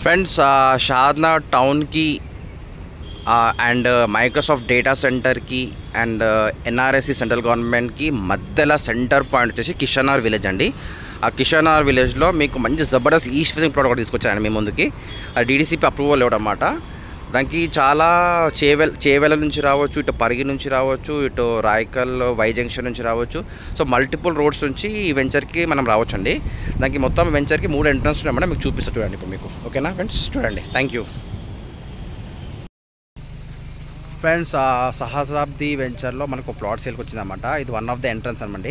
Friends, షాద్నా టౌన్కి and Microsoft data సెంటర్కి and NRSC central గవర్నమెంట్కి మధ్యలో సెంటర్ పాయింట్ వచ్చేసి కిషన్నగర్ విలేజ్ అండి. ఆ కిషన్నగర్ విలేజ్లో మీకు మంచి జబర్దస్త్ ఈస్ట్ ఫేసింగ్ ప్లాట్ ఒకటి తీసుకొచ్చాను మీ ముందుకి. అది డీడీసీపీ అప్రూవల్ ఇవ్వడం అన్నమాట. దానికి చాలా చేవెల నుంచి రావచ్చు, ఇటు పరిగి నుంచి రావచ్చు, ఇటు రాయకల్ వై జంక్షన్ నుంచి రావచ్చు. సో మల్టిపుల్ రోడ్స్ నుంచి ఈ వెంచర్కి మనం రావచ్చు అండి. దానికి మొత్తం వెంచర్కి 3 ఎంట్రన్స్ ఉన్నాయన్నమాట. మీకు చూపిస్తా చూడండి ఇప్పుడు మీకు. ఓకేనా ఫ్రెండ్స్, చూడండి. Thank you friends. సహస్రాబ్ది వెంచర్లో మనకు ప్లాట్ సేల్కి వచ్చిందన్నమాట. ఇది వన్ ఆఫ్ ద ఎంట్రన్స్ అనమాట.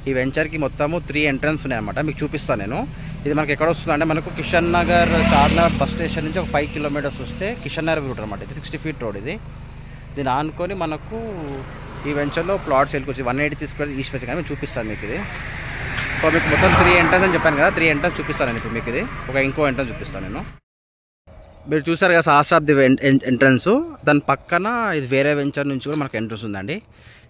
ఈ వెంచర్కి మొత్తము 3 ఎంట్రన్స్ ఉన్నాయన్నమాట. మీకు చూపిస్తాను నేను. ఇది మనకి ఎక్కడ వస్తుందంటే మనకు కిషన్నగర్ చార్నగర్ బస్ స్టేషన్ నుంచి ఒక 5 కిలోమీటర్స్ వస్తే కిషన్నగర్ రూట్ అనమాట. ఇది 60 ఫీట్ రోడ్. దీన్ని ఆనుకొని మనకు ఈ వెంచర్లో ప్లాట్ సేల్కి వచ్చి 180 తీసుకొని ఈస్ట్ ఫేసింగ్ అని మీకు చూపిస్తాను మీకు. ఇది సో మీకు మొత్తం 3 ఎంట్రన్స్ అని చెప్పాను కదా, 3 ఎంట్రన్స్ చూపిస్తాను నేను ఇప్పుడు మీకు. ఇది ఇంకో ఎంట్రన్స్ చూపిస్తాను నేను. మీరు చూసారు కదా సహస్రాబ్ది ఎంట్రన్స్, దాని పక్కన ఇది వేరే వెంచర్ నుంచి కూడా మనకు ఎంట్రన్స్ ఉందండి.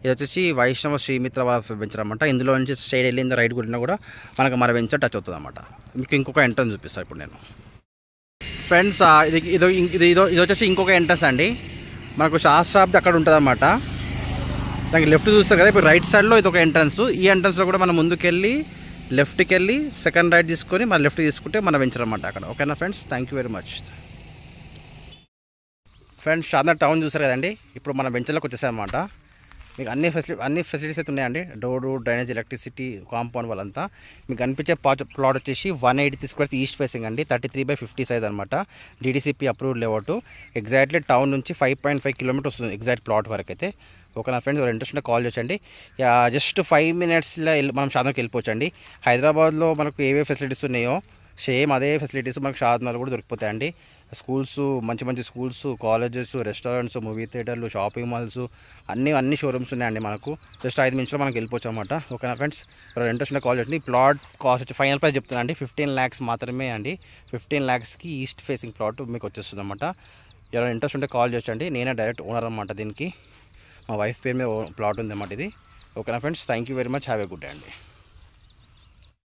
ఇది వచ్చేసి వైష్ణవ శ్రీమిత్ర వాళ్ళ వెంచర్ అనమాట. ఇందులో నుంచి స్ట్రైట్ వెళ్ళింది రైట్ కొట్టినా కూడా మనకు మన వెంచర్ టచ్ అవుతుంది అనమాట. మీకు ఇంకొక ఎంట్రన్స్ చూపిస్తాను ఇప్పుడు నేను. ఫ్రెండ్స్, ఇది వచ్చేసి ఇంకొక ఎంట్రన్స్ అండి. మనకు సహస్రాబ్ది అక్కడ ఉంటుంది అనమాట. దానికి లెఫ్ట్ చూస్తారు కదా, ఇప్పుడు రైట్ సైడ్లో ఇది ఒక ఎంట్రన్స్. ఈ ఎంట్రన్స్లో కూడా మనం ముందుకెళ్ళి లెఫ్ట్కి వెళ్ళి సెకండ్ రైట్ తీసుకొని మన లెఫ్ట్ తీసుకుంటే మన వెంచర్ అనమాట అక్కడ. ఓకేనా friends, thank you very much. Friends, షాద్నా టౌన్ చూసారు కదండి. ఇప్పుడు మన వెంచర్లోకి వచ్చేసామన్నమాట. మీకు అన్ని ఫెసిలిటీస్ అయితే ఉన్నాయండి. రోడ్డు, డ్రైనేజ్, ఎలక్ట్రిసిటీ, కాంపౌండ్ వాళ్ళంతా. మీకు కనిపించే ప్లాట్ వచ్చేసి 180 తీసుకొస్తే ఈస్ట్ ఫేసింగ్ అండి. 33/50 సైజ్ అనమాట. DDCP approved layout. Exactly town నుంచి 5.5 కిలోమీటర్స్ వస్తుంది ఎగ్జాక్ట్ ప్లాట్ వరకు అయితే. ఓకేనా ఫ్రెండ్స్, ఎవరు ఇంట్రెస్ట్ ఉంటే కాల్ చేయండి. జస్ట్ 5 మినిట్స్లో మనం షాద్నాకి వెళ్ళిపోవచ్చండి. హైదరాబాద్లో మనకు ఏవే ఫెసిలిటీస్ ఉన్నాయో సేమ్ అదే ఫెసిలిటీస్ మనకు షాద్నాలో కూడా దొరికిపోతాయండి. స్కూల్స్, మంచి స్కూల్స్, కాలేజెస్, రెస్టారెంట్స్, మూవీ థియేటర్లు, షాపింగ్ మాల్స్ అన్ని షోరూమ్స్ ఉన్నాయండి మనకు. జస్ట్ 5 నిమిషాలు మనకు వెళ్ళిపోవచ్చు అనమాట. ఓకేనా ఫ్రెండ్స్, ఎవరు ఇంట్రెస్ట్ ఉంటే కాల్ చేయండి. ప్లాట్ కాస్ట్ వచ్చి ఫైనల్ ప్రైస్ చెప్తున్నా అండి, 15 lakhs మాత్రమే అండి. 15 lakhsకి ఈస్ట్ ఫేసింగ్ ప్లాట్ మీకు వచ్చేస్తుంది అనమాట. ఎవరైనా ఇంట్రెస్ట్ ఉంటే కాల్ చేయొచ్చండి. నేనే డైరెక్ట్ ఓనర్ అనమాట దీనికి. మా వైఫ్ పేరు మీద ప్లాట్ ఉంది అన్నమాట ఇది. ఓకేనా friends, thank you very much. Have a good day అండి.